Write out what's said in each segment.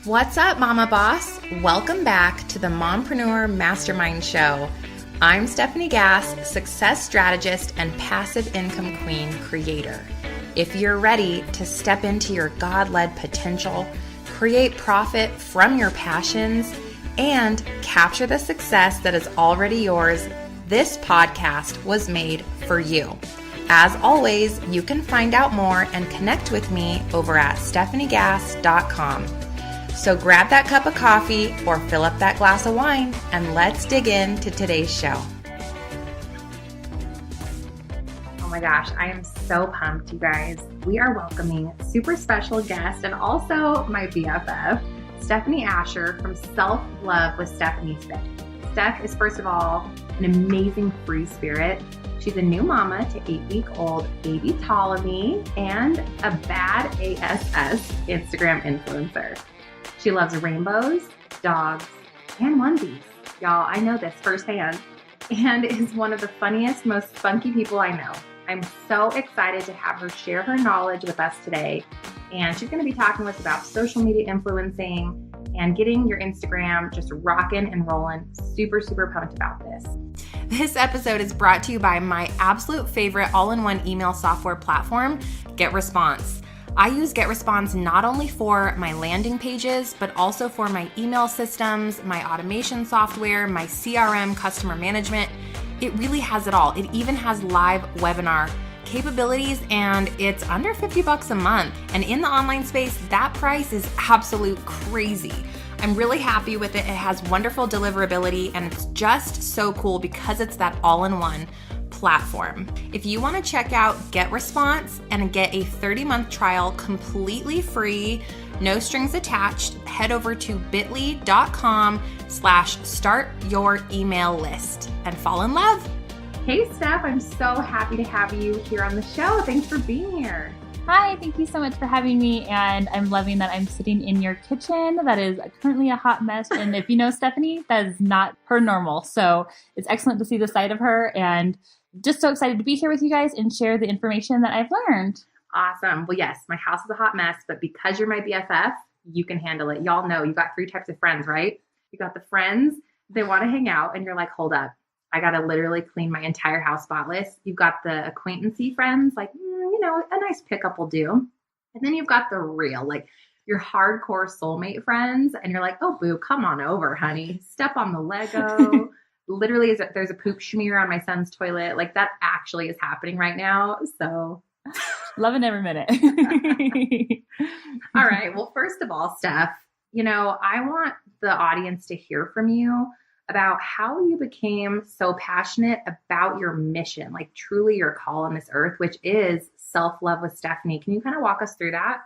What's up, Mama Boss? Welcome back to the Mompreneur Mastermind Show. I'm Stephanie Gass, success strategist and passive income queen creator. If you're ready to step into your God-led potential, create profit from your passions, and capture the success that is already yours, this podcast was made for you. As always, you can find out more and connect with me over at stephaniegass.com. So grab that cup of coffee or fill up that glass of wine and let's dig into today's show. Oh my gosh, I am so pumped, you guys. We are welcoming super special guest and also my BFF, Stephanie Asher from Self-Love with Stephanie Fit. Steph is, first of all, an amazing free spirit. She's a new mama to 8-week-old baby Ptolemy and a bad ASS Instagram influencer. She loves rainbows, dogs, and onesies. Y'all, I know this firsthand, and is one of the funniest, most spunky people I know. I'm so excited to have her share her knowledge with us today. And she's going to be talking to us about social media influencing and getting your Instagram just rocking and rolling. Super, super pumped about this. This episode is brought to you by my absolute favorite all-in-one email software platform, GetResponse. I use GetResponse not only for my landing pages, but also for my email systems, my automation software, my CRM, customer management. It really has it all. It even has live webinar capabilities, and it's under $50 a month. And in the online space, that price is absolute crazy. I'm really happy with it. It has wonderful deliverability, and it's just so cool because it's that all-in-one platform. If you want to check out GetResponse and get a 30-month trial completely free, no strings attached, head over to bit.ly/startyouremaillist and fall in love. Hey, Steph, I'm so happy to have you here on the show. Thanks for being here. Hi, thank you so much for having me. And I'm loving that I'm sitting in your kitchen. That is currently a hot mess. And if you know Stephanie, that is not her normal. So it's excellent to see the side of her, and just so excited to be here with you guys and share the information that I've learned. Awesome. Well, yes, my house is a hot mess, but because you're my BFF, you can handle it. Y'all know you got 3 types of friends, right? You got the friends, they want to hang out, and you're like, hold up, I got to literally clean my entire house spotless. You've got the acquaintancy friends, like, a nice pickup will do. And then you've got the real, like your hardcore soulmate friends, and you're like, oh, boo, come on over, honey. Step on the Lego. Literally, there's a poop smear on my son's toilet. Like, that actually is happening right now. So loving every minute. All right. Well, first of all, Steph, I want the audience to hear from you about how you became so passionate about your mission, like truly your call on this earth, which is Self-Love with Stephanie. Can you kind of walk us through that?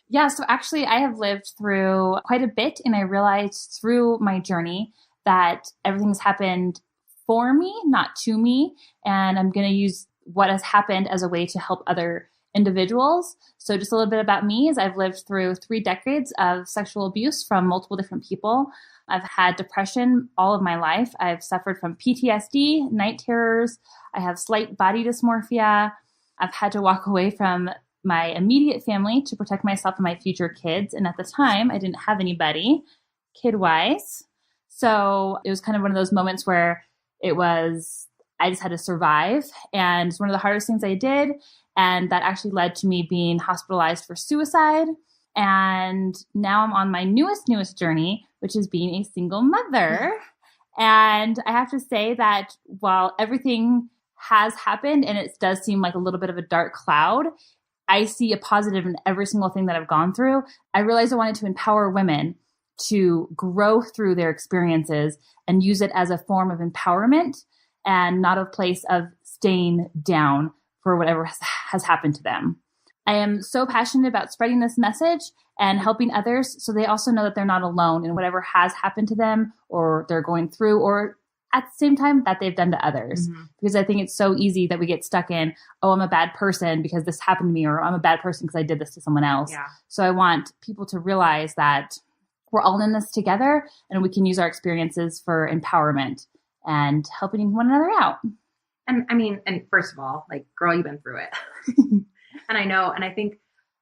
Yeah. So actually, I have lived through quite a bit, and I realized through my journey that everything's happened for me, not to me. And I'm going to use what has happened as a way to help other individuals. So just a little bit about me is I've lived through 3 decades of sexual abuse from multiple different people. I've had depression all of my life. I've suffered from PTSD, night terrors. I have slight body dysmorphia. I've had to walk away from my immediate family to protect myself and my future kids. And at the time, I didn't have anybody kid-wise. So it was kind of one of those moments where I just had to survive. And it's one of the hardest things I did. And that actually led to me being hospitalized for suicide. And now I'm on my newest journey, which is being a single mother. And I have to say that while everything has happened and it does seem like a little bit of a dark cloud, I see a positive in every single thing that I've gone through. I realized I wanted to empower women to grow through their experiences and use it as a form of empowerment and not a place of staying down for whatever has happened to them. I am so passionate about spreading this message and helping others so they also know that they're not alone in whatever has happened to them or they're going through, or at the same time that they've done to others. Mm-hmm. Because I think it's so easy that we get stuck in, oh, I'm a bad person because this happened to me, or I'm a bad person because I did this to someone else. Yeah. So I want people to realize that we're all in this together and we can use our experiences for empowerment and helping one another out. And first of all, like, girl, you've been through it. And I know, and I think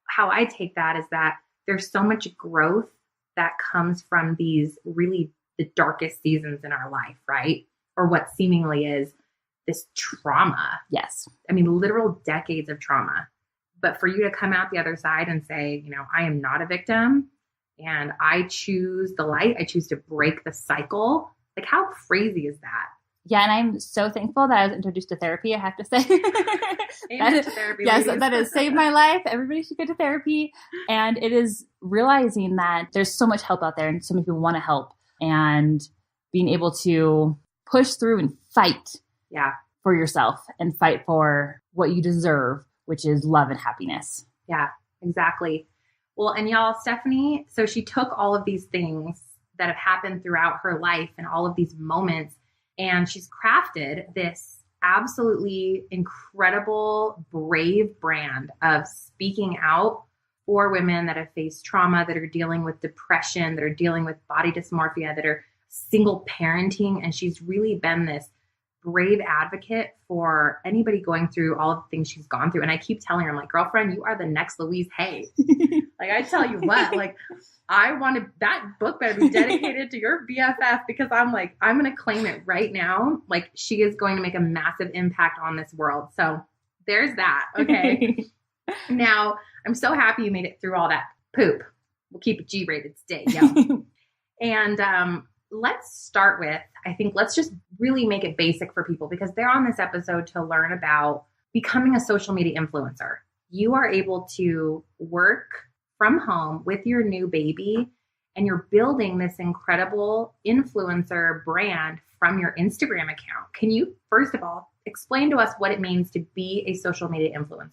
how I take that is that there's so much growth that comes from these really the darkest seasons in our life, right? Or what seemingly is this trauma. Yes. I mean, literal decades of trauma. But for you to come out the other side and say, I am not a victim and I choose the light, I choose to break the cycle. Like, how crazy is that? Yeah, and I'm so thankful that I was introduced to therapy, I have to say. Amen to therapy, yes, ladies. that has saved my life. Everybody should go to therapy. And it is realizing that there's so much help out there and so many people want to help, and being able to push through and fight for yourself and fight for what you deserve, which is love and happiness. Yeah, exactly. Well, and y'all, Stephanie, so she took all of these things that have happened throughout her life and all of these moments, and she's crafted this absolutely incredible, brave brand of speaking out for women that have faced trauma, that are dealing with depression, that are dealing with body dysmorphia, that are single parenting. And she's really been this brave advocate for anybody going through all of the things she's gone through. And I keep telling her, I'm like, girlfriend, you are the next Louise Hay. Like, I tell you what, like, I wanted that book better be dedicated to your BFF, because I'm like, I'm going to claim it right now. Like, she is going to make a massive impact on this world. So there's that. Okay. Now, I'm so happy you made it through all that poop. We'll keep it G-rated today. Yeah. And let's start with, I think let's just really make it basic for people, because they're on this episode to learn about becoming a social media influencer. You are able to work from home with your new baby, and you're building this incredible influencer brand from your Instagram account. Can you, first of all, explain to us what it means to be a social media influencer?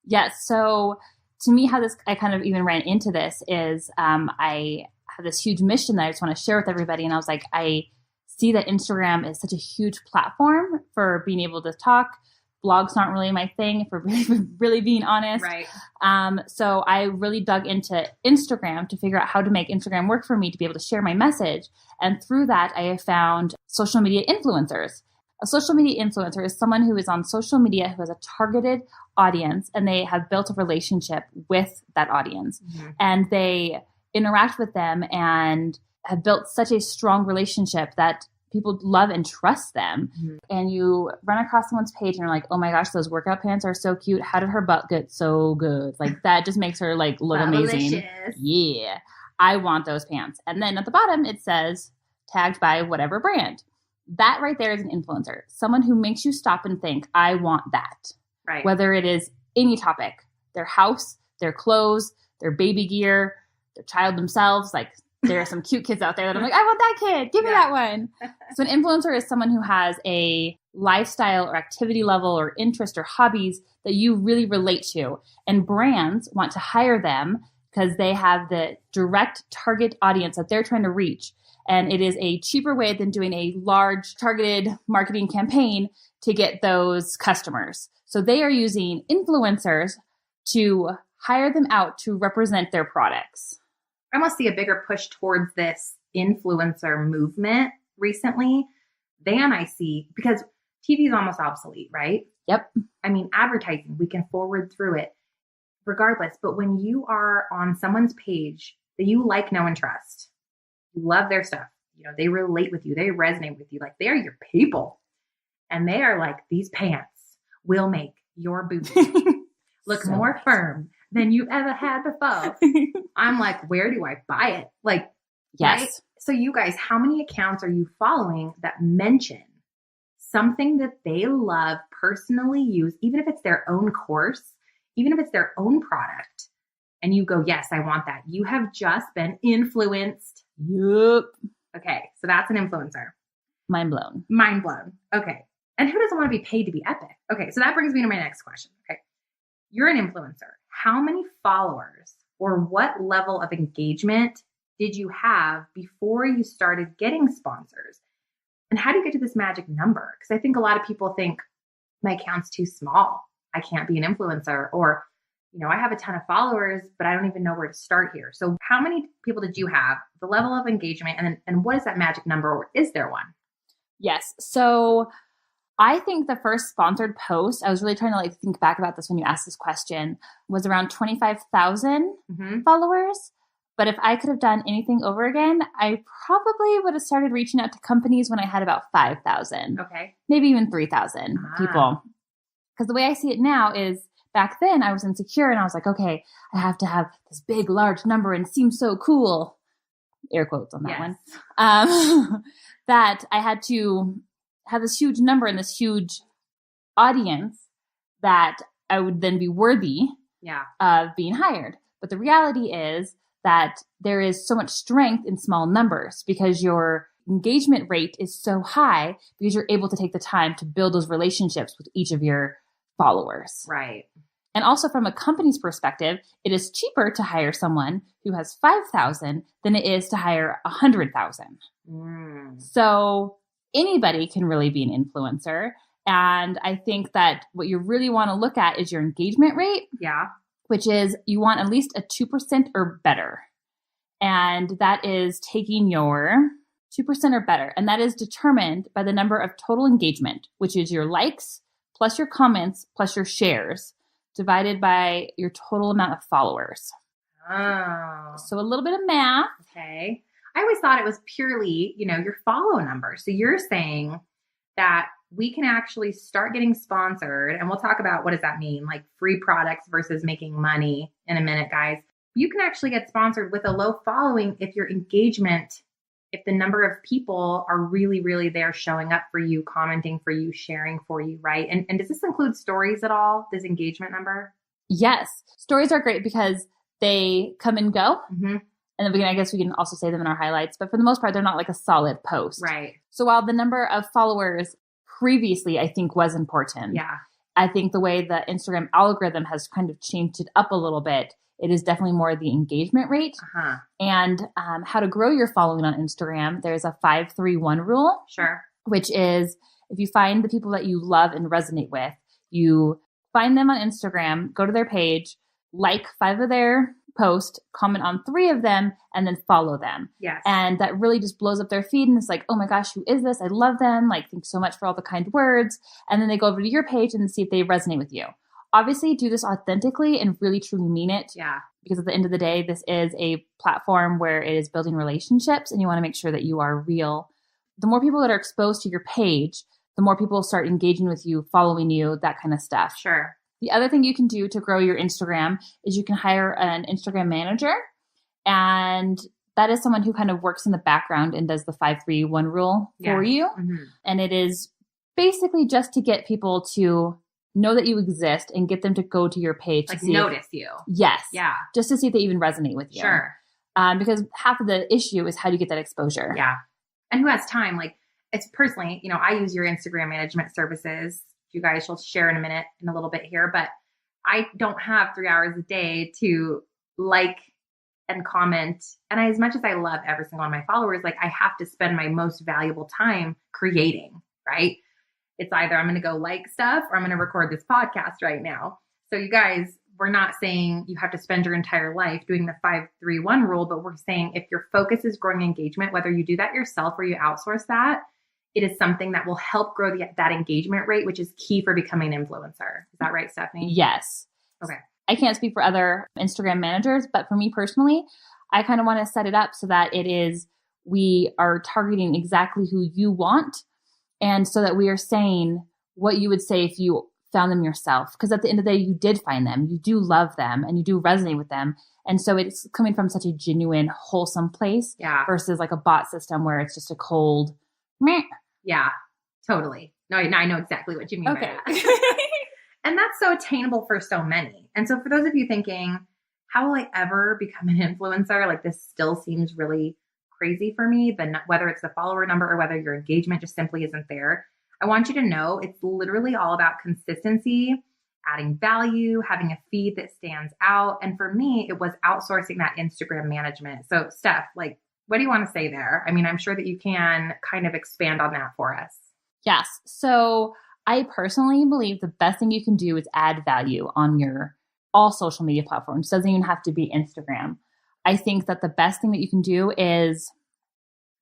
Yes. So to me, how I kind of even ran into this is I have this huge mission that I just want to share with everybody. And I was like, I see that Instagram is such a huge platform for being able to talk. Blogs aren't really my thing, if we're really being honest. Right. So I really dug into Instagram to figure out how to make Instagram work for me to be able to share my message. And through that, I have found social media influencers. A social media influencer is someone who is on social media who has a targeted audience, and they have built a relationship with that audience. Mm-hmm. And they interact with them and have built such a strong relationship that people love and trust them. Mm-hmm. And you run across someone's page and you're like, oh my gosh, those workout pants are so cute. How did her butt get so good? Like, that just makes her like look amazing. Yeah. I want those pants. And then at the bottom, it says tagged by whatever brand. That right there is an influencer. Someone who makes you stop and think, I want that. Right. Whether it is any topic, their house, their clothes, their baby gear, their child themselves. Like, there are some cute kids out there that I'm like, I want that kid. Give me that one. So an influencer is someone who has a lifestyle or activity level or interest or hobbies that you really relate to. And brands want to hire them because they have the direct target audience that they're trying to reach. And it is a cheaper way than doing a large targeted marketing campaign to get those customers. So they are using influencers to hire them out to represent their products. I almost see a bigger push towards this influencer movement recently than I see, because TV is almost obsolete, right? Yep. I mean, advertising, we can forward through it regardless. But when you are on someone's page that you like, know, and trust, you love their stuff, they relate with you, they resonate with you, like they're your people. And they are like, these pants will make your booty look so more firm than you've ever had before. I'm like, where do I buy it? Like, yes. Right? So you guys, how many accounts are you following that mention something that they love, personally use, even if it's their own course, even if it's their own product, and you go, yes, I want that. You have just been influenced. Yep. Okay. So that's an influencer. Mind blown. Mind blown. Okay. And who doesn't want to be paid to be epic? Okay. So that brings me to my next question. Okay. You're an influencer. How many followers or what level of engagement did you have before you started getting sponsors? And how do you get to this magic number? Because I think a lot of people think my account's too small. I can't be an influencer. Or, I have a ton of followers, but I don't even know where to start here. So how many people did you have, the level of engagement, and what is that magic number, or is there one? Yes. So I think the first sponsored post, I was really trying to think back about this when you asked this question, was around 25,000 followers. But if I could have done anything over again, I probably would have started reaching out to companies when I had about 5,000. Okay. Maybe even 3,000 people. Because the way I see it now is back then I was insecure and I was like, okay, I have to have this big, large number and seem so cool. Air quotes on that one. That I had to have this huge number and this huge audience that I would then be worthy of being hired. But the reality is that there is so much strength in small numbers because your engagement rate is so high because you're able to take the time to build those relationships with each of your followers. Right. And also from a company's perspective, it is cheaper to hire someone who has 5,000 than it is to hire 100,000. So anybody can really be an influencer. And I think that what you really want to look at is your engagement rate. Yeah. Which is you want at least a 2% or better. And that is taking your 2% or better. And that is determined by the number of total engagement, which is your likes plus your comments plus your shares divided by your total amount of followers. Oh. So a little bit of math. Okay. I always thought it was purely, your follow number. So you're saying that we can actually start getting sponsored, and we'll talk about what does that mean, like free products versus making money in a minute, guys. You can actually get sponsored with a low following if your engagement, if the number of people are really, really there showing up for you, commenting for you, sharing for you, right? And does this include stories at all, this engagement number? Yes. Stories are great because they come and go. And then I guess we can also say them in our highlights, but for the most part, they're not like a solid post. Right. So while the number of followers previously, I think, was important. Yeah. I think the way the Instagram algorithm has kind of changed it up a little bit, it is definitely more the engagement rate. And how to grow your following on Instagram. There's a 5-3-1 rule. Sure. Which is if you find the people that you love and resonate with, you find them on Instagram, go to their page, like 5 of their posts, comment on 3 of them, and then follow them. Yes. And that really just blows up their feed. And it's like, oh my gosh, who is this? I love them. Like, thanks so much for all the kind words. And then they go over to your page and see if they resonate with you. Obviously, do this authentically and really truly mean it. Yeah. Because at the end of the day, this is a platform where it is building relationships and you want to make sure that you are real. The more people that are exposed to your page, the more people start engaging with you, following you, that kind of stuff. Sure. The other thing you can do to grow your Instagram is you can hire an Instagram manager. And that is someone who kind of works in the background and does the 5-3-1 rule for you. And it is basically just to get people to know that you exist and get them to go to your page. Like to see notice you. Yes. Yeah. Just to see if they even resonate with you. Sure. Because half of the issue is how do you get that exposure? Yeah. And who has time? Like, it's personally, I use your Instagram management services. You guys will share in a little bit here, but I don't have 3 hours a day to like and comment. And as much as I love every single one of my followers, like I have to spend my most valuable time creating, right? It's either I'm going to go like stuff or I'm going to record this podcast right now. So you guys, we're not saying you have to spend your entire life doing the 5-3-1 rule, but we're saying if your focus is growing engagement, whether you do that yourself or you outsource that, it is something that will help grow that engagement rate, which is key for becoming an influencer. Is that right, Stephanie? Yes. Okay. I can't speak for other Instagram managers, but for me personally, I kind of want to set it up so that we are targeting exactly who you want. And so that we are saying what you would say if you found them yourself. Because at the end of the day, you did find them. You do love them and you do resonate with them. And so it's coming from such a genuine, wholesome place versus like a bot system where it's just a cold meh. Yeah, totally. No, I know exactly what you mean by that. And that's so attainable for so many. And so for those of you thinking, how will I ever become an influencer? Like this still seems really crazy for me, whether it's the follower number or whether your engagement just simply isn't there. I want you to know it's literally all about consistency, adding value, having a feed that stands out. And for me, it was outsourcing that Instagram management. So Steph, like, what do you want to say there? I mean, I'm sure that you can kind of expand on that for us. Yes. So I personally believe the best thing you can do is add value on all social media platforms. It doesn't even have to be Instagram. I think that the best thing that you can do is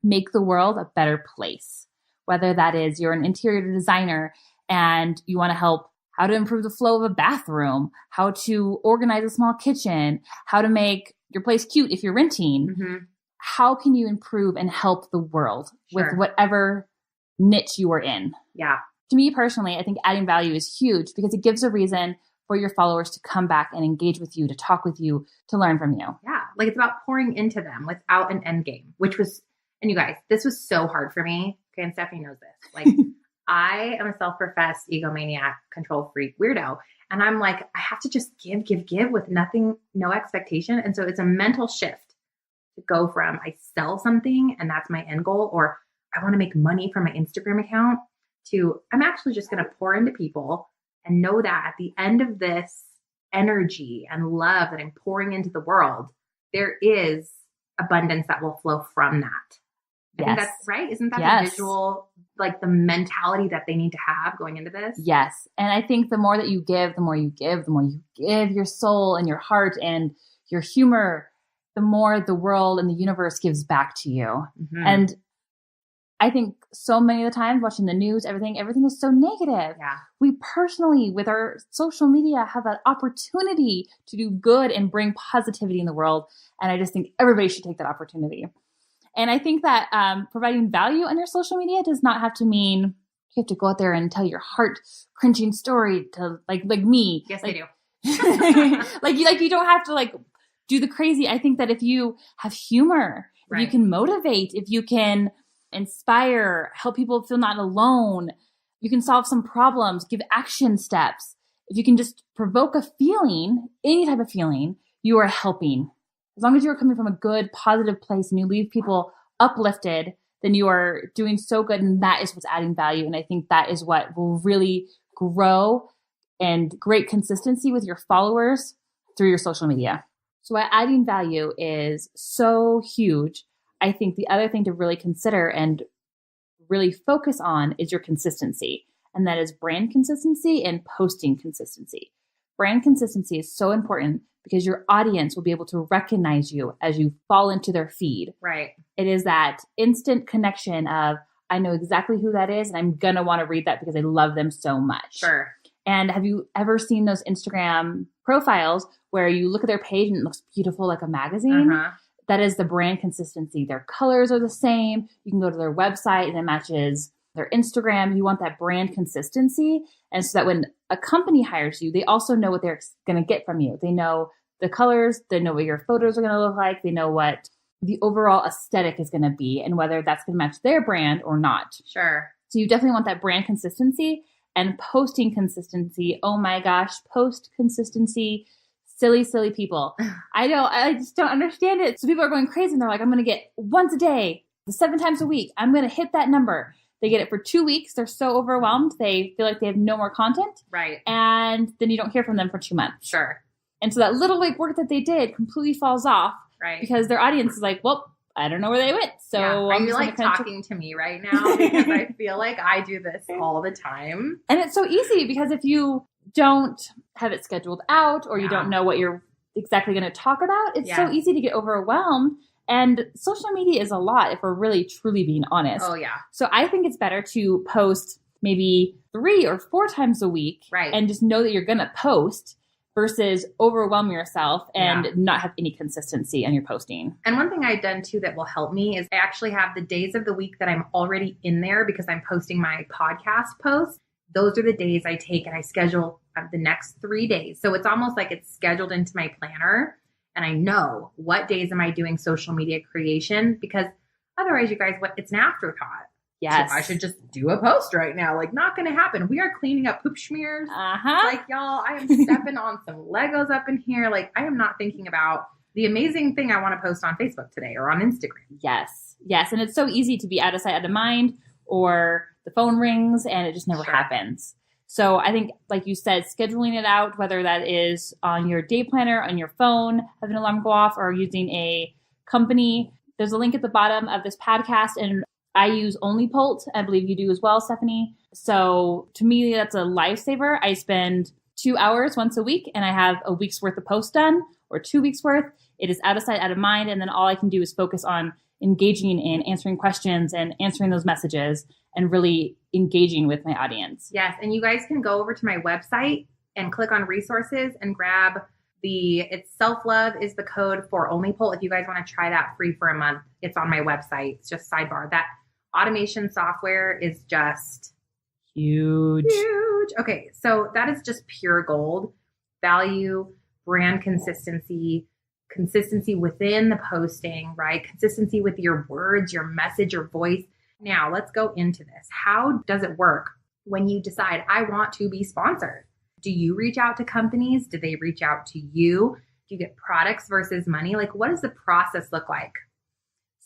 make the world a better place. Whether that is you're an interior designer and you want to help how to improve the flow of a bathroom, how to organize a small kitchen, how to make your place cute if you're renting. Mm-hmm. How can you improve and help the world with whatever niche you are in? Yeah. To me personally, I think adding value is huge because it gives a reason for your followers to come back and engage with you, to talk with you, to learn from you. Yeah. Like it's about pouring into them without an end game, which was, and you guys, this was so hard for me. Okay. And Stephanie knows this. Like I am a self-professed egomaniac, control freak, weirdo. And I'm like, I have to just give with nothing, no expectation. And so it's a mental shift to go from I sell something and that's my end goal, or I want to make money from my Instagram account, to I'm actually just going to pour into people and know that at the end of this energy and love that I'm pouring into the world, there is abundance that will flow from that. I think that's right. Isn't that the visual, like the mentality that they need to have going into this? Yes. And I think the more that you give, the more you give, the more you give your soul and your heart and your humor, the more the world and the universe gives back to you. Mm-hmm. And I think so many of the times watching the news, everything is so negative. Yeah. We personally, with our social media, have an opportunity to do good and bring positivity in the world. And I just think everybody should take that opportunity. And I think that providing value on your social media does not have to mean you have to go out there and tell your heart-cringing story to like me. Yes, like, I do. like you don't have to like do the crazy. I think that if you have humor, if you can motivate, if you can inspire, help people feel not alone, you can solve some problems, give action steps. If you can just provoke a feeling, any type of feeling, you are helping. As long as you're coming from a good, positive place and you leave people uplifted, then you are doing so good. And that is what's adding value. And I think that is what will really grow and great consistency with your followers through your social media. So why adding value is so huge. I think the other thing to really consider and really focus on is your consistency. And that is brand consistency and posting consistency. Brand consistency is so important because your audience will be able to recognize you as you fall into their feed. Right. It is that instant connection of, I know exactly who that is and I'm going to want to read that because I love them so much. Sure. And have you ever seen those Instagram profiles where you look at their page and it looks beautiful like a magazine? Uh-huh. That is the brand consistency. Their colors are the same. You can go to their website and it matches their Instagram. You want that brand consistency. And so that when a company hires you, they also know what they're going to get from you. They know the colors. They know what your photos are going to look like. They know what the overall aesthetic is going to be and whether that's going to match their brand or not. Sure. So you definitely want that brand consistency and posting consistency. Oh my gosh, post consistency. Silly people. I just don't understand it. So people are going crazy and they're like, I'm going to get once a day, 7 times a week. I'm going to hit that number. They get it for 2 weeks. They're so overwhelmed. They feel like they have no more content. Right. And then you don't hear from them for 2 months. Sure. And so that little like work that they did completely falls off. Right. Because their audience is like, well, I don't know where they went. So Are you like talking to me right now? Because I feel like I do this all the time. And it's so easy because if you don't have it scheduled out or you don't know what you're exactly going to talk about, it's so easy to get overwhelmed. And social media is a lot if we're really truly being honest. Oh yeah. So I think it's better to post maybe 3 or 4 times a week and just know that you're going to post versus overwhelm yourself and not have any consistency on your posting. And one thing I've done too that will help me is I actually have the days of the week that I'm already in there because I'm posting my podcast posts. Those are the days I take and I schedule the next 3 days. So it's almost like it's scheduled into my planner and I know what days am I doing social media creation, because otherwise you guys, it's an afterthought. Yes. So I should just do a post right now. Like, not going to happen. We are cleaning up poop smears. Like, y'all, I am stepping on some Legos up in here. Like, I am not thinking about the amazing thing I want to post on Facebook today or on Instagram. Yes. And it's so easy to be out of sight, out of mind, or the phone rings and it just never happens. So I think, like you said, scheduling it out, whether that is on your day planner, on your phone, having an alarm go off, or using a company. There's a link at the bottom of this podcast, and I use OnlyPult. I believe you do as well, Stephanie. So to me, that's a lifesaver. I spend 2 hours once a week, and I have a week's worth of posts done, or 2 weeks worth. It is out of sight, out of mind, and then all I can do is focus on engaging in answering questions and answering those messages and really engaging with my audience. Yes. And you guys can go over to my website and click on resources and grab It's self-love is the code for Only Poll. If you guys want to try that free for a month, it's on my website. It's just sidebar. That automation software is just huge. Okay, so that is just pure gold. Value, brand consistency within the posting, right? Consistency with your words, your message, your voice. Now, let's go into this. How does it work when you decide, I want to be sponsored? Do you reach out to companies? Do they reach out to you? Do you get products versus money? Like, what does the process look like?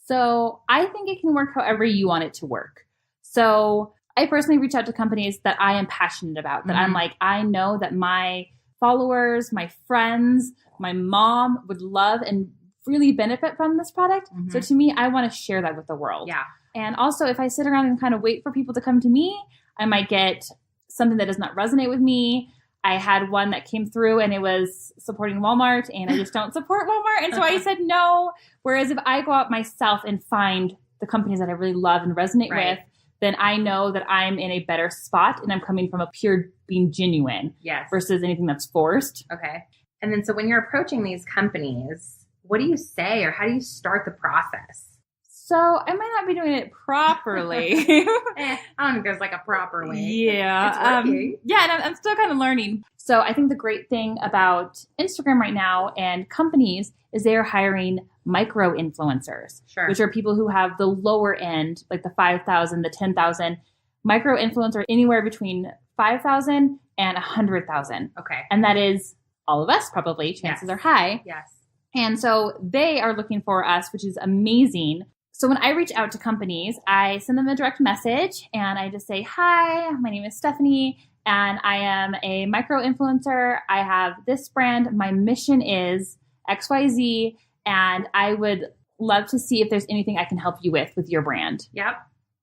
So I think it can work however you want it to work. So I personally reach out to companies that I am passionate about, that I'm like, I know that my followers, my friends, my mom would love and really benefit from this product. So to me, I want to share that with the world. Yeah. And also, if I sit around and kind of wait for people to come to me, I might get something that does not resonate with me. I had one that came through and it was supporting Walmart, and I just don't support Walmart. And so I said no. Whereas if I go out myself and find the companies that I really love and resonate with, then I know that I'm in a better spot and I'm coming from a pure being genuine versus anything that's forced. Okay. And then so when you're approaching these companies, what do you say or how do you start the process? So I might not be doing it properly. I don't think there's like a proper way. Yeah. It's working. And I'm still kind of learning. So I think the great thing about Instagram right now and companies is they are hiring micro influencers, which are people who have the lower end, like the 5,000, the 10,000. Micro influencer anywhere between 5,000 and 100,000. Okay. And that is all of us probably. Chances are high. Yes. And so they are looking for us, which is amazing. So when I reach out to companies, I send them a direct message and I just say, hi, my name is Stephanie and I am a micro influencer. I have this brand. My mission is XYZ, and I would love to see if there's anything I can help you with your brand. Yep.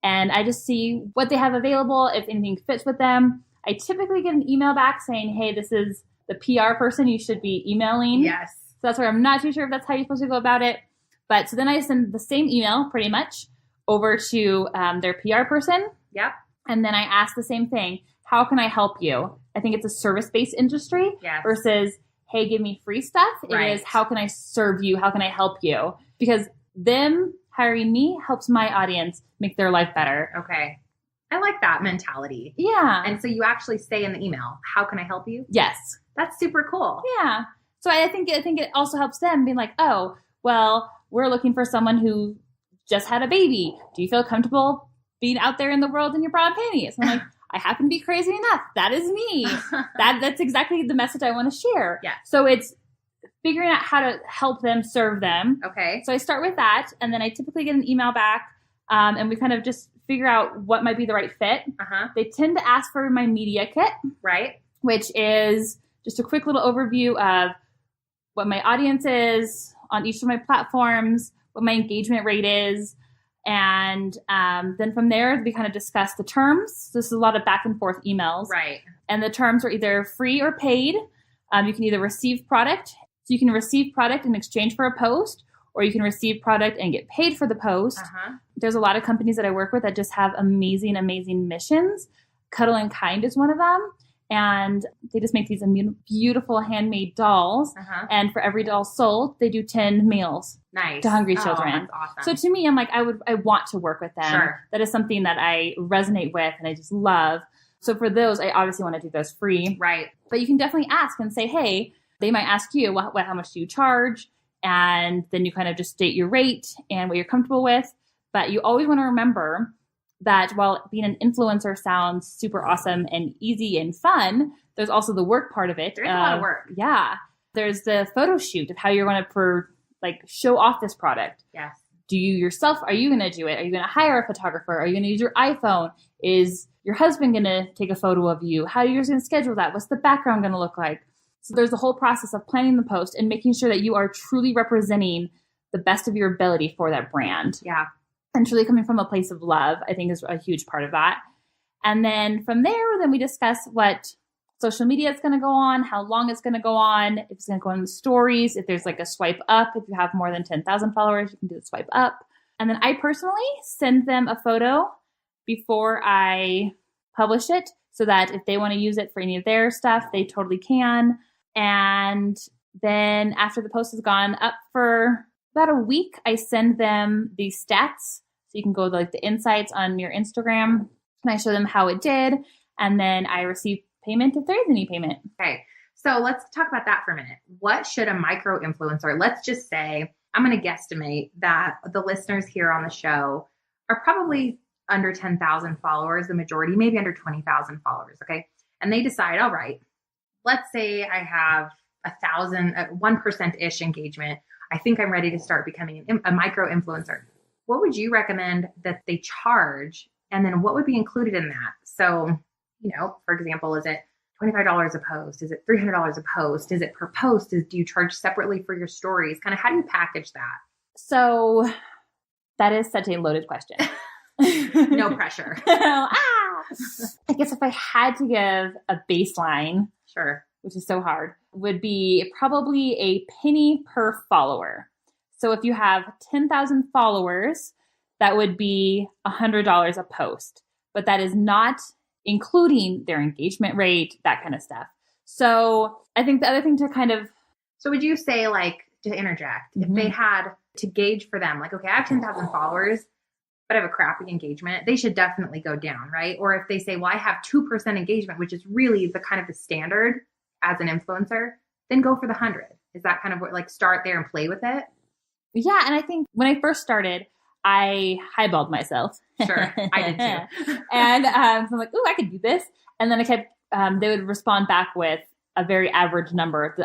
And I just see what they have available, if anything fits with them. I typically get an email back saying, hey, this is the PR person you should be emailing. Yes. So that's where I'm not too sure if that's how you're supposed to go about it. But so then I send the same email pretty much over to their PR person. Yep. And then I ask the same thing. How can I help you? I think it's a service-based industry versus, hey, give me free stuff. It is, how can I serve you? How can I help you? Because them hiring me helps my audience make their life better. Okay. I like that mentality. Yeah. And so you actually say in the email, how can I help you? Yes. That's super cool. Yeah. So I think it also helps them being like, oh, well, we're looking for someone who just had a baby. Do you feel comfortable being out there in the world in your bra and panties? And I'm like, I happen to be crazy enough. That is me. That's exactly the message I want to share. Yeah. So it's figuring out how to help them serve them. Okay. So I start with that, and then I typically get an email back, and we kind of just figure out what might be the right fit. They tend to ask for my media kit, which is just a quick little overview of what my audience is on each of my platforms, what my engagement rate is. And then from there, we kind of discuss the terms. This is a lot of back and forth emails. Right. And the terms are either free or paid. You can either receive product. So you can receive product in exchange for a post, or you can receive product and get paid for the post. There's a lot of companies that I work with that just have amazing, amazing missions. Cuddle and Kind is one of them. And they just make these beautiful handmade dolls. And for every doll sold, they do 10 meals to hungry children. That's awesome. So to me, I'm like, I want to work with them. That is something that I resonate with and I just love. So for those, I obviously want to do those free. Right. But you can definitely ask and say, hey, they might ask you, how much do you charge? And then you kind of just state your rate and what you're comfortable with. But you always want to remember that while being an influencer sounds super awesome and easy and fun, there's also the work part of it. There's a lot of work. Yeah. There's the photo shoot of how you're going to show off this product. Yes. Do you yourself, are you going to do it? Are you going to hire a photographer? Are you going to use your iPhone? Is your husband going to take a photo of you? How are you going to schedule that? What's the background going to look like? So there's the whole process of planning the post and making sure that you are truly representing the best of your ability for that brand. Yeah. And truly coming from a place of love, I think is a huge part of that. And then from there, then we discuss what social media is going to go on, how long it's going to go on, if it's going to go on the stories, if there's like a swipe up. If you have more than 10,000 followers, you can do the swipe up. And then I personally send them a photo before I publish it so that if they want to use it for any of their stuff, they totally can. And Then after the post has gone up for about a week, I send them the stats. So you can go to like the insights on your Instagram and I show them how it did. And then I receive payment if there is any payment. Okay. So let's talk about that for a minute. What should a micro influencer, let's just say, I'm going to guesstimate that the listeners here on the show are probably under 10,000 followers, the majority, maybe under 20,000 followers. Okay. And they decide, all right, let's say I have 1% engagement. I think I'm ready to start becoming a micro influencer. What would you recommend that they charge? And then what would be included in that? So, for example, is it $25 a post? Is it $300 a post? Is it per post? Do you charge separately for your stories? Kind of how do you package that? So that is such a loaded question. No pressure. I guess if I had to give a baseline, sure, which is so hard, would be probably a penny per follower. So if you have 10,000 followers, that would be $100 a post, but that is not including their engagement rate, that kind of stuff. So I think the other thing to So would you say, like, to interject, if they had to gauge for them, like, okay, I have 10,000 followers, but I have a crappy engagement, they should definitely go down, right? Or if they say, well, I have 2% engagement, which is really the kind of the standard as an influencer, then go for the 100. Is that kind of what, like, start there and play with it? Yeah. And I think when I first started, I highballed myself. Sure. I did too. And so I'm like, ooh, I could do this. And then I kept, they would respond back with a very average number.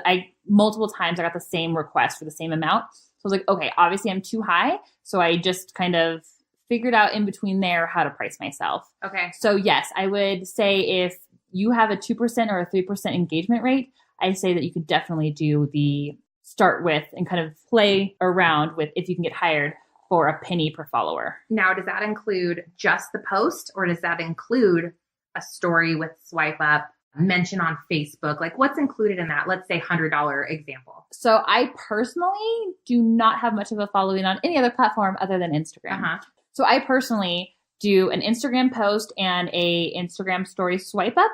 Multiple times I got the same request for the same amount. So I was like, okay, obviously I'm too high. So I just kind of figured out in between there how to price myself. Okay. So yes, I would say if you have a 2% or a 3% engagement rate, I say that you could definitely do the start with and kind of play around with if you can get hired for a penny per follower. Now, does that include just the post, or does that include a story with swipe up, mention on Facebook? Like, what's included in that? Let's say $100 example. So I personally do not have much of a following on any other platform other than Instagram. Uh-huh. So I personally do an Instagram post and a Instagram story swipe up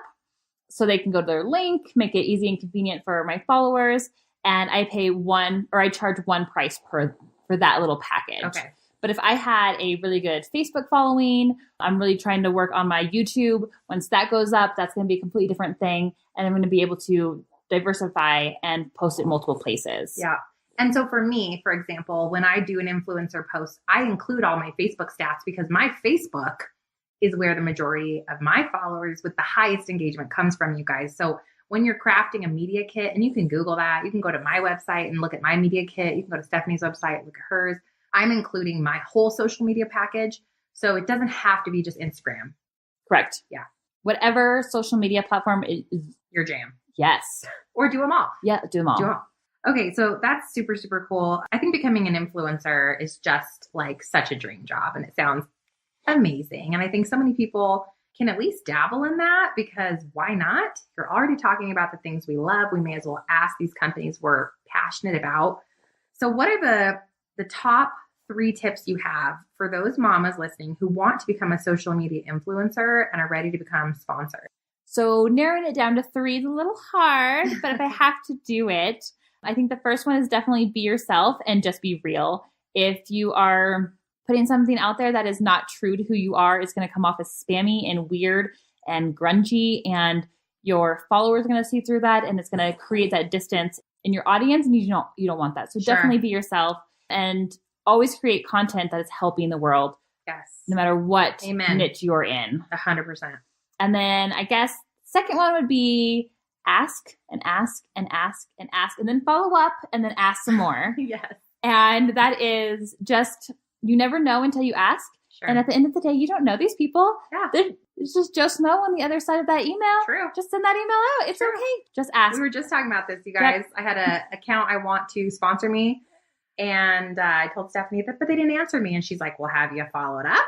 so they can go to their link, make it easy and convenient for my followers. And I charge one price for that little package. Okay. But if I had a really good Facebook following, I'm really trying to work on my YouTube. Once that goes up, that's going to be a completely different thing. And I'm going to be able to diversify and post it multiple places. Yeah. And so for me, for example, when I do an influencer post, I include all my Facebook stats because my Facebook is where the majority of my followers with the highest engagement comes from, you guys. So when you're crafting a media kit, and you can Google that, you can go to my website and look at my media kit. You can go to Stephanie's website, look at hers. I'm including my whole social media package. So it doesn't have to be just Instagram. Correct. Yeah. Whatever social media platform is your jam. Yes. Or do them all. Yeah, do them all. Do them all. Okay, so that's super, super cool. I think becoming an influencer is just like such a dream job, and it sounds amazing. And I think so many people can at least dabble in that, because why not? You're already talking about the things we love. We may as well ask these companies we're passionate about. So what are the top 3 tips you have for those mamas listening who want to become a social media influencer and are ready to become sponsored? So narrowing it down to 3 is a little hard, but if I have to do it, I think the first one is definitely be yourself and just be real. If you are putting something out there that is not true to who you are, it's going to come off as spammy and weird and grungy, and your followers are going to see through that, and it's going to create that distance in your audience, and you don't want that. So Sure. Definitely be yourself and always create content that is helping the world. Yes. No matter what Amen. niche you're in. 100%. And then I guess second one would be ask and ask and ask and ask, and then follow up and then ask some more. Yes. And that is just, you never know until you ask. Sure. And at the end of the day, you don't know these people. Yeah. There's just Joe Smo on the other side of that email. True. Just send that email out. It's True. okay. Just ask. We were just talking about this, you guys. Yep. I had an account I want to sponsor me. And I told Stephanie that, but they didn't answer me. And she's like, well, have you followed up?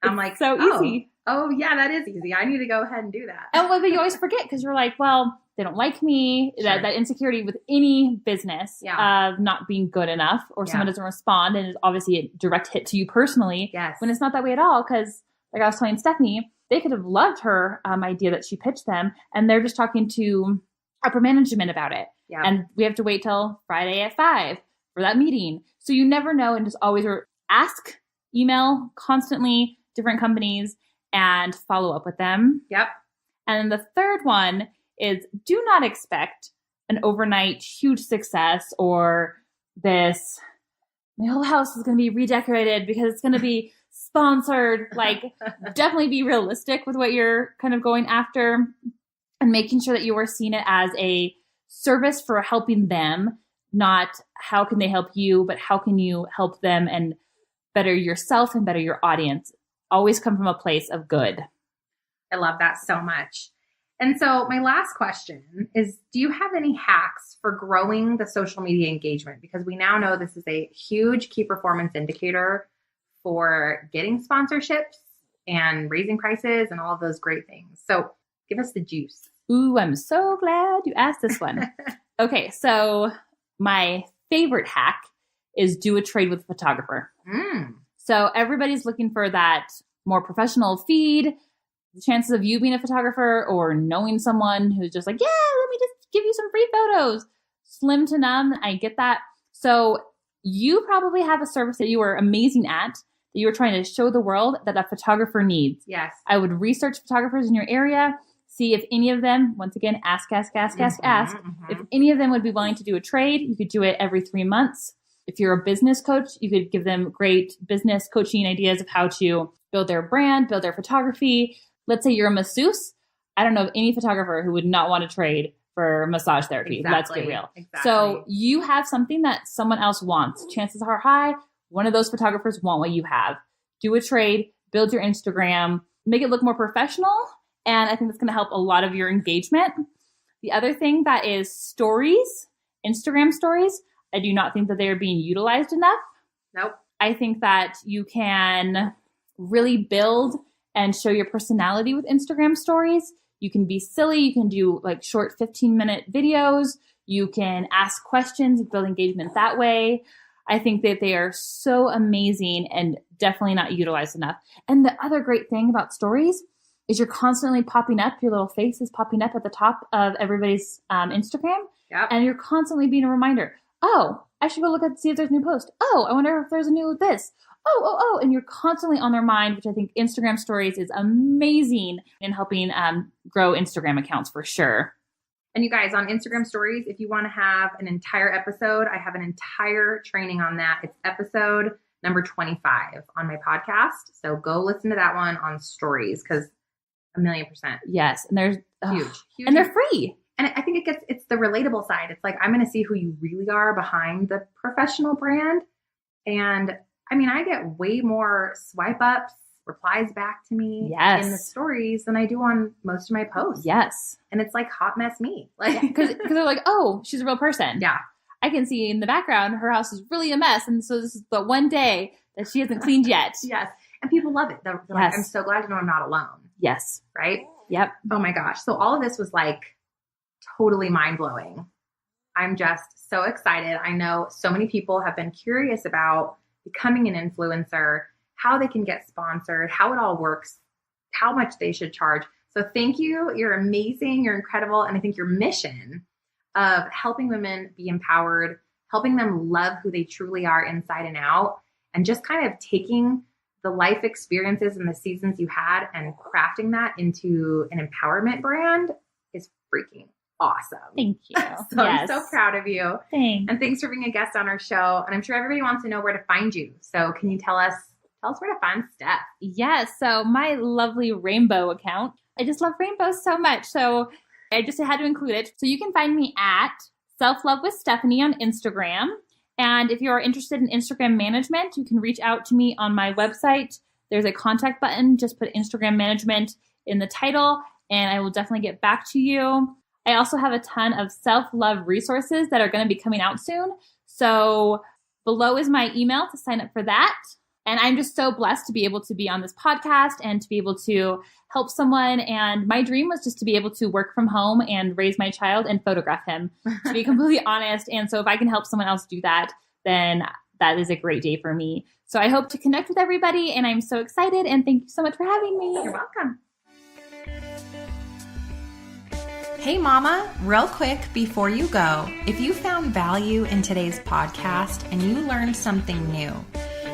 I'm like, so easy. Oh, yeah, that is easy. I need to go ahead and do that. And but you always forget because you're like, well, they don't like me. Sure. That insecurity with any business Yeah. of not being good enough, or Yeah. someone doesn't respond, and it's obviously a direct hit to you personally. Yes. When it's not that way at all, because like I was telling Stephanie, they could have loved her idea that she pitched them, and they're just talking to upper management about it. Yep. And we have to wait till Friday at 5 for that meeting. So you never know, and just always ask, email constantly different companies and follow up with them. Yep. And then the third one is do not expect an overnight huge success or this, my whole house is going to be redecorated because it's going to be sponsored. Like, definitely be realistic with what you're kind of going after and making sure that you are seeing it as a service for helping them, not how can they help you, but how can you help them and better yourself and better your audience. Always come from a place of good. I love that so much. And so my last question is, do you have any hacks for growing the social media engagement? Because we now know this is a huge key performance indicator for getting sponsorships and raising prices and all of those great things. So give us the juice. Ooh, I'm so glad you asked this one. Okay, so my favorite hack is do a trade with a photographer. So everybody's looking for that more professional feed. The chances of you being a photographer or knowing someone who's just like, yeah, let me just give you some free photos, slim to none. I get that. So you probably have a service that you are amazing at, that you are trying to show the world that a photographer needs. Yes. I would research photographers in your area, see if any of them, once again, ask. If any of them would be willing to do a trade, you could do it every 3 months. If you're a business coach, you could give them great business coaching ideas of how to build their brand, build their photography. Let's say you're a masseuse. I don't know of any photographer who would not want to trade for massage therapy. Exactly. Let's get real. Exactly. So you have something that someone else wants. Chances are high, one of those photographers want what you have. Do a trade, build your Instagram, make it look more professional. And I think that's going to help a lot of your engagement. The other thing that is stories, Instagram stories. I do not think that they are being utilized enough. Nope. I think that you can really build and show your personality with Instagram stories. You can be silly. You can do like short 15-minute videos. You can ask questions, build engagement that way. I think that they are so amazing and definitely not utilized enough. And the other great thing about stories is you're constantly popping up. Your little face is popping up at the top of everybody's Instagram. Yep. And you're constantly being a reminder. Oh, I should go look at see if there's a new post. Oh, I wonder if there's a new this. Oh. And you're constantly on their mind, which I think Instagram stories is amazing in helping grow Instagram accounts for sure. And you guys, on Instagram stories, if you want to have an entire episode, I have an entire training on that. It's episode number 25 on my podcast. So go listen to that one on stories because 1,000,000%. Yes. And there's huge. And they're free. And I think it's the relatable side. It's like, I'm going to see who you really are behind the professional brand. And I mean, I get way more swipe ups, replies back to me in the stories than I do on most of my posts. Yes. And it's like hot mess me. Like, because they're like, oh, she's a real person. Yeah. I can see in the background, her house is really a mess. And so this is the one day that she hasn't cleaned yet. Yes. And people love it. They're like, I'm so glad to know I'm not alone. Yes. Right? Yep. Oh my gosh. So all of this was like totally mind blowing. I'm just so excited. I know so many people have been curious about becoming an influencer, how they can get sponsored, how it all works, how much they should charge. So thank you. You're amazing. You're incredible. And I think your mission of helping women be empowered, helping them love who they truly are inside and out, and just kind of taking the life experiences and the seasons you had and crafting that into an empowerment brand is freaking awesome. Thank you. So I'm so proud of you. Thanks. And thanks for being a guest on our show. And I'm sure everybody wants to know where to find you. So can you tell us where to find Stef? Yes. So my lovely rainbow account. I just love rainbows so much. So I just had to include it. So you can find me at Self-Love with Stephanie on Instagram. And if you're interested in Instagram management, you can reach out to me on my website. There's a contact button. Just put Instagram management in the title and I will definitely get back to you. I also have a ton of self-love resources that are going to be coming out soon. So below is my email to sign up for that. And I'm just so blessed to be able to be on this podcast and to be able to help someone. And my dream was just to be able to work from home and raise my child and photograph him, to be completely honest. And so if I can help someone else do that, then that is a great day for me. So I hope to connect with everybody and I'm so excited. And thank you so much for having me. You're welcome. Hey mama, real quick before you go, if you found value in today's podcast and you learned something new,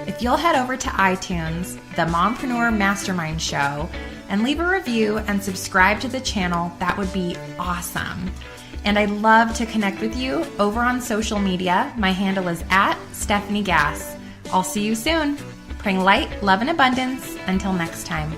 if you'll head over to iTunes, the Mompreneur Mastermind Show, and leave a review and subscribe to the channel, that would be awesome. And I'd love to connect with you over on social media. My handle is @Stephanie Gass. I'll see you soon. Praying light, love, and abundance. Until next time.